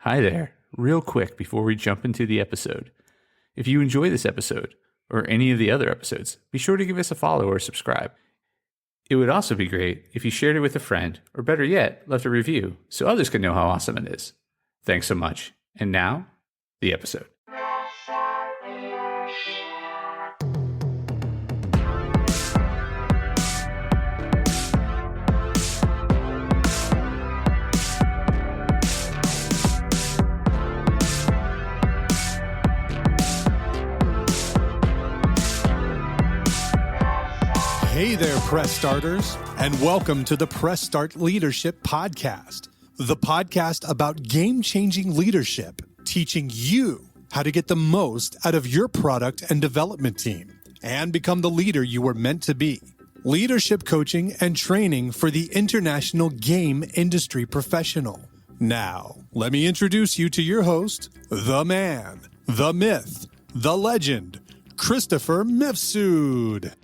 Hi there. Real quick before we jump into the episode. If you enjoy this episode, or any of the other episodes, be sure to give us a follow or subscribe. It would also be great if you shared it with a friend, or better yet, left a review so others can know how awesome it is. Thanks so much. And now, the episode. Hey there, Press Starters, and welcome to the Press Start Leadership Podcast, the podcast about game-changing leadership, teaching you how to get the most out of your product and development team and become the leader you were meant to be. Leadership coaching and training for the international game industry professional. Now, let me introduce you to your host, the man, the myth, the legend, Christopher Mifsud.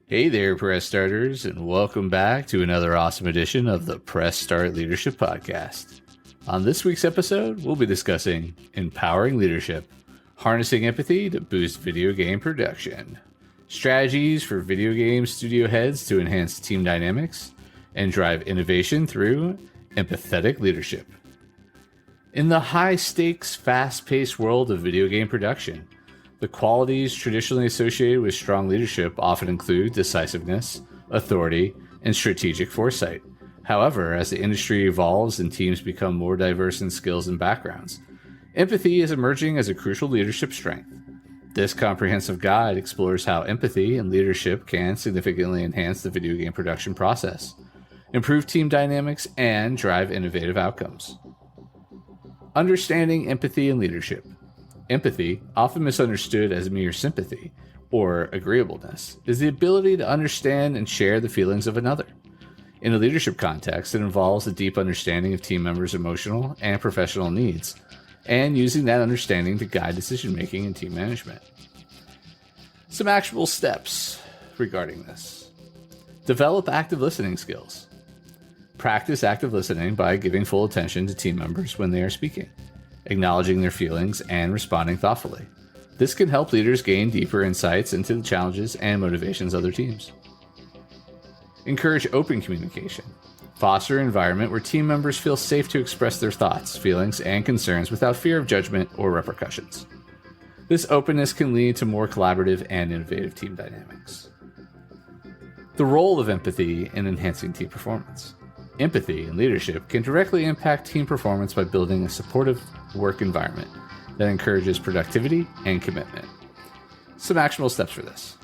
Hey there, Press Starters, and welcome back to another awesome edition of the Press Start Leadership Podcast. On this week's episode, we'll be discussing empowering leadership, harnessing empathy to boost video game production, strategies for video game studio heads to enhance team dynamics, and drive innovation through empathetic leadership. In the high-stakes, fast-paced world of video game production, the qualities traditionally associated with strong leadership often include decisiveness, authority, and strategic foresight. However, as the industry evolves and teams become more diverse in skills and backgrounds, empathy is emerging as a crucial leadership strength. This comprehensive guide explores how empathy and leadership can significantly enhance the video game production process, improve team dynamics, and drive innovative outcomes. Understanding empathy and leadership. Empathy, often misunderstood as mere sympathy or agreeableness, is the ability to understand and share the feelings of another. In a leadership context, it involves a deep understanding of team members' emotional and professional needs, and using that understanding to guide decision-making and team management. Some actionable steps regarding this. Develop active listening skills. Practice active listening by giving full attention to team members when they are speaking, acknowledging their feelings, and responding thoughtfully. This can help leaders gain deeper insights into the challenges and motivations of their teams. Encourage open communication. Foster an environment where team members feel safe to express their thoughts, feelings, and concerns without fear of judgment or repercussions. This openness can lead to more collaborative and innovative team dynamics. The role of empathy in enhancing team performance. Empathy and leadership can directly impact team performance by building a supportive work environment that encourages productivity and commitment. Some actionable steps for this.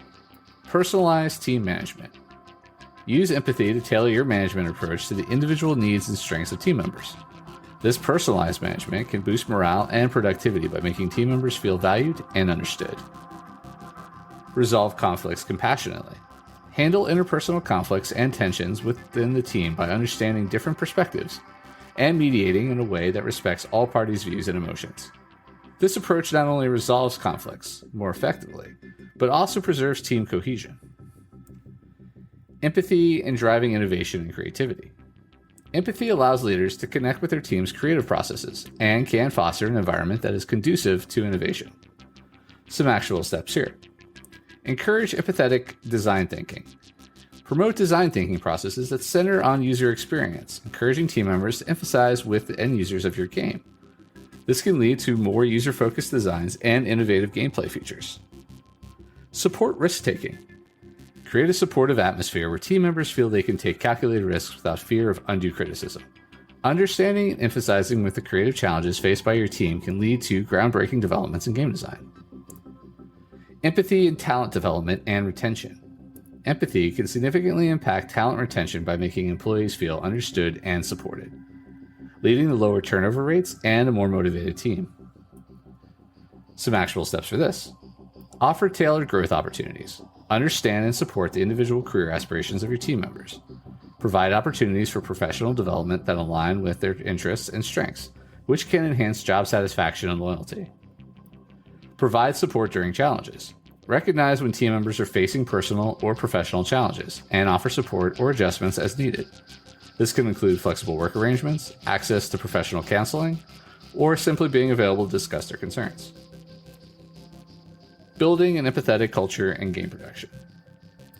Personalized team management. Use empathy to tailor your management approach to the individual needs and strengths of team members. This personalized management can boost morale and productivity by making team members feel valued and understood. Resolve conflicts compassionately. Handle interpersonal conflicts and tensions within the team by understanding different perspectives and mediating in a way that respects all parties' views and emotions. This approach not only resolves conflicts more effectively, but also preserves team cohesion. Empathy and driving innovation and creativity. Empathy allows leaders to connect with their team's creative processes and can foster an environment that is conducive to innovation. Some actual steps here. Encourage empathetic design thinking. Promote design thinking processes that center on user experience, encouraging team members to emphasize with the end users of your game. This can lead to more user-focused designs and innovative gameplay features. Support risk-taking. Create a supportive atmosphere where team members feel they can take calculated risks without fear of undue criticism. Understanding and emphasizing with the creative challenges faced by your team can lead to groundbreaking developments in game design. Empathy and talent development and retention. Empathy can significantly impact talent retention by making employees feel understood and supported, leading to lower turnover rates and a more motivated team. Some actionable steps for this. Offer tailored growth opportunities. Understand and support the individual career aspirations of your team members. Provide opportunities for professional development that align with their interests and strengths, which can enhance job satisfaction and loyalty. Provide support during challenges. Recognize when team members are facing personal or professional challenges, and offer support or adjustments as needed. This can include flexible work arrangements, access to professional counseling, or simply being available to discuss their concerns. Building an empathetic culture and game production.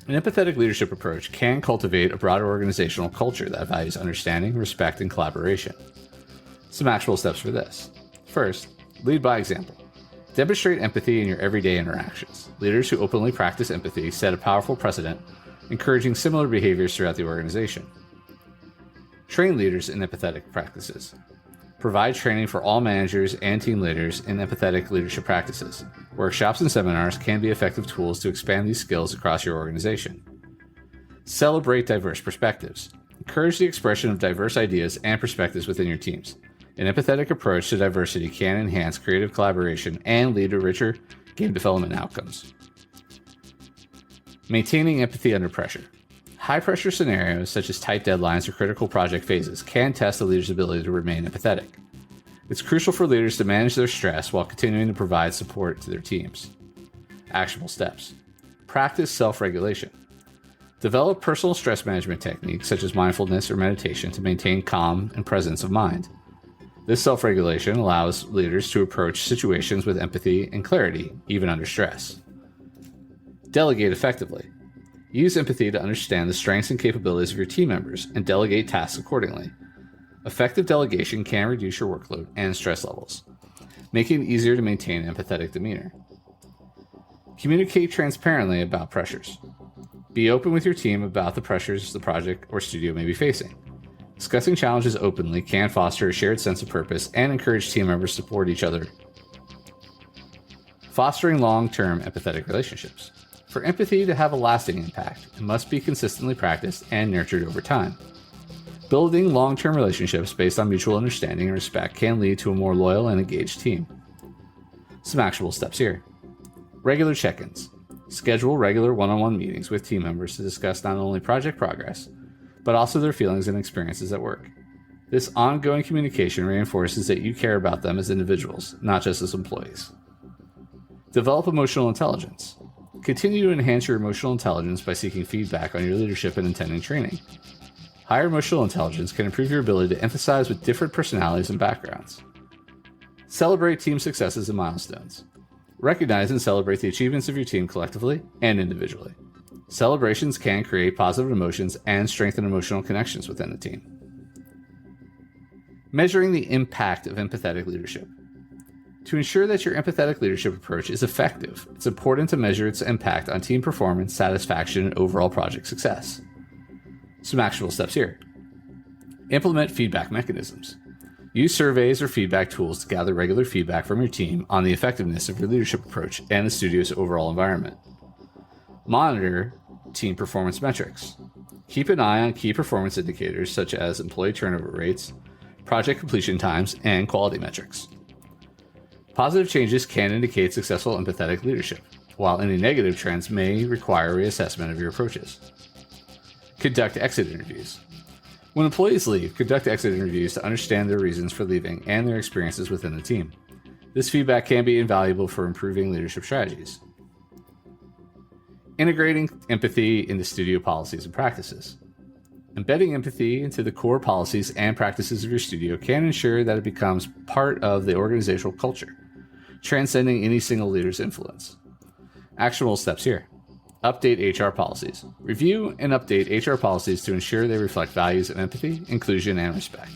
An empathetic leadership approach can cultivate a broader organizational culture that values understanding, respect, and collaboration. Some actionable steps for this. First, lead by example. Demonstrate empathy in your everyday interactions. Leaders who openly practice empathy set a powerful precedent, encouraging similar behaviors throughout the organization. Train leaders in empathetic practices. Provide training for all managers and team leaders in empathetic leadership practices. Workshops and seminars can be effective tools to expand these skills across your organization. Celebrate diverse perspectives. Encourage the expression of diverse ideas and perspectives within your teams. An empathetic approach to diversity can enhance creative collaboration and lead to richer game development outcomes. Maintaining empathy under pressure. High-pressure scenarios, such as tight deadlines or critical project phases, can test a leader's ability to remain empathetic. It's crucial for leaders to manage their stress while continuing to provide support to their teams. Actionable steps. Practice self-regulation. Develop personal stress management techniques, such as mindfulness or meditation, to maintain calm and presence of mind. This self-regulation allows leaders to approach situations with empathy and clarity, even under stress. Delegate effectively. Use empathy to understand the strengths and capabilities of your team members and delegate tasks accordingly. Effective delegation can reduce your workload and stress levels, making it easier to maintain an empathetic demeanor. Communicate transparently about pressures. Be open with your team about the pressures the project or studio may be facing. Discussing challenges openly can foster a shared sense of purpose and encourage team members to support each other. Fostering long-term empathetic relationships. For empathy to have a lasting impact, it must be consistently practiced and nurtured over time. Building long-term relationships based on mutual understanding and respect can lead to a more loyal and engaged team. Some actionable steps here. Regular check-ins. Schedule regular one-on-one meetings with team members to discuss not only project progress, but also their feelings and experiences at work. This ongoing communication reinforces that you care about them as individuals, not just as employees. Develop emotional intelligence. Continue to enhance your emotional intelligence by seeking feedback on your leadership and attending training. Higher emotional intelligence can improve your ability to empathize with different personalities and backgrounds. Celebrate team successes and milestones. Recognize and celebrate the achievements of your team collectively and individually. Celebrations can create positive emotions and strengthen emotional connections within the team. Measuring the impact of empathetic leadership. To ensure that your empathetic leadership approach is effective, it's important to measure its impact on team performance, satisfaction, and overall project success. Some actionable steps here. Implement feedback mechanisms. Use surveys or feedback tools to gather regular feedback from your team on the effectiveness of your leadership approach and the studio's overall environment. Monitor team performance metrics. Keep an eye on key performance indicators such as employee turnover rates, project completion times, and quality metrics. Positive changes can indicate successful empathetic leadership, while any negative trends may require reassessment of your approaches. Conduct exit interviews. When employees leave, conduct exit interviews to understand their reasons for leaving and their experiences within the team. This feedback can be invaluable for improving leadership strategies. Integrating empathy into studio policies and practices. Embedding empathy into the core policies and practices of your studio can ensure that it becomes part of the organizational culture, transcending any single leader's influence. Actionable steps here. Update HR policies. Review and update HR policies to ensure they reflect values of empathy, inclusion, and respect.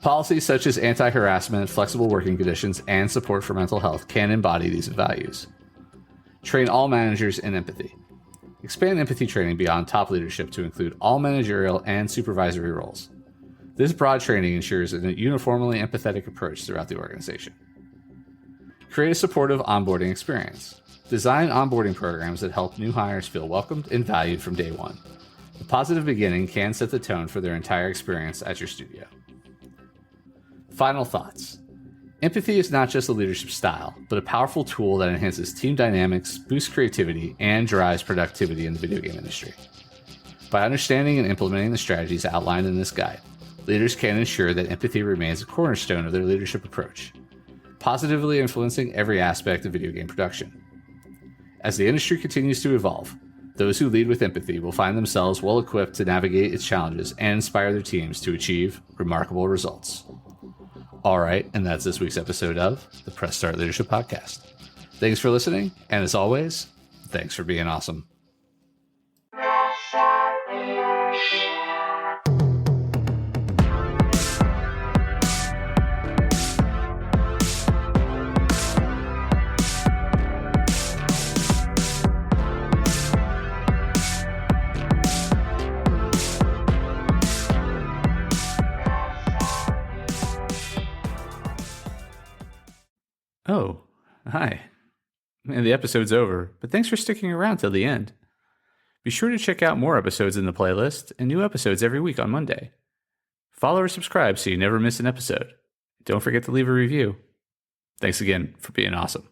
Policies such as anti-harassment, flexible working conditions, and support for mental health can embody these values. Train all managers in empathy. Expand empathy training beyond top leadership to include all managerial and supervisory roles. This broad training ensures a uniformly empathetic approach throughout the organization. Create a supportive onboarding experience. Design onboarding programs that help new hires feel welcomed and valued from day one. A positive beginning can set the tone for their entire experience at your studio. Final thoughts. Empathy is not just a leadership style, but a powerful tool that enhances team dynamics, boosts creativity, and drives productivity in the video game industry. By understanding and implementing the strategies outlined in this guide, leaders can ensure that empathy remains a cornerstone of their leadership approach, positively influencing every aspect of video game production. As the industry continues to evolve, those who lead with empathy will find themselves well equipped to navigate its challenges and inspire their teams to achieve remarkable results. All right, and that's this week's episode of the Press Start Leadership Podcast. Thanks for listening, and as always, thanks for being awesome. Oh, hi. And the episode's over, but thanks for sticking around till the end. Be sure to check out more episodes in the playlist and new episodes every week on Monday. Follow or subscribe so you never miss an episode. Don't forget to leave a review. Thanks again for being awesome.